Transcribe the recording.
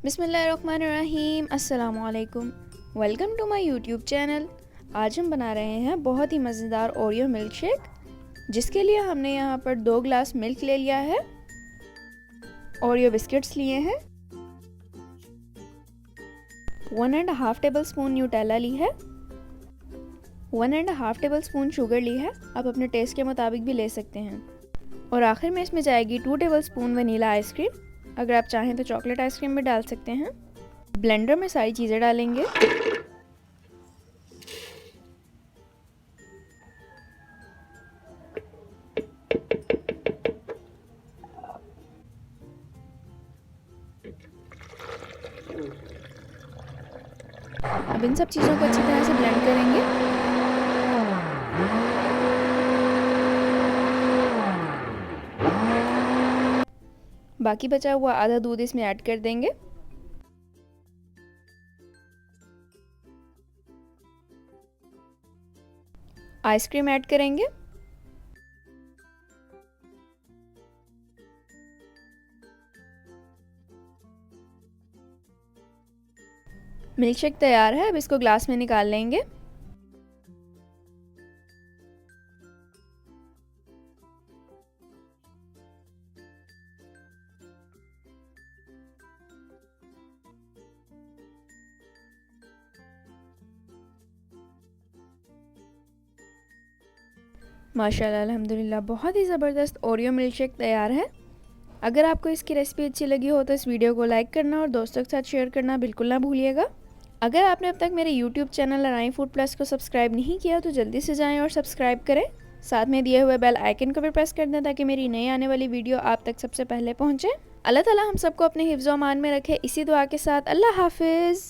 बिस्मिल्लाहिर्रहमानिर्रहीम। अस्सलामुअलैकुम। Welcome to my YouTube channel. आज हम बना रहे हैं बहुत ही मज़ेदार ओरियो मिल्क शेक, जिसके लिए हमने यहाँ पर 2 ग्लास मिल्क ले लिया है, ओरियो बिस्किट्स लिए हैं, 1.5 टेबल स्पून न्यूटेला ली है, 1.5 टेबल स्पून शुगर ली है। आप अपने टेस्ट के मुताबिक भी ले सकते हैं। और आखिर में इसमें जाएगी 2 टेबल स्पून वनीला आइसक्रीम। अगर आप चाहें तो चॉकलेट आइसक्रीम भी डाल सकते हैं। ब्लेंडर में सारी चीज़ें डालेंगे। अब इन सब चीज़ों को अच्छी तरह से ब्लेंड करेंगे। बाकी बचा हुआ आधा दूध इसमें ऐड कर देंगे। आइसक्रीम ऐड करेंगे। मिल्क शेक तैयार है। अब इसको ग्लास में निकाल लेंगे। माशाल्लाह अल्हम्दुलिल्लाह बहुत ही ज़बरदस्त ओरियो मिल्क शेक तैयार है। अगर आपको इसकी रेसिपी अच्छी लगी हो तो इस वीडियो को लाइक करना और दोस्तों के साथ शेयर करना बिल्कुल ना भूलिएगा। अगर आपने अब तक मेरे YouTube चैनल अराई फूड प्लस को सब्सक्राइब नहीं किया तो जल्दी से जाएं और सब्सक्राइब करें। साथ में दिए हुए बेल आइकन को भी प्रेस कर दें ताकि मेरी नई आने वाली वीडियो आप तक सबसे पहले पहुँचे। अल्लाह ताला हम सबको अपने हिफ्ज़-ओ-अमान में रखे। इसी दुआ के साथ अल्लाह हाफिज़।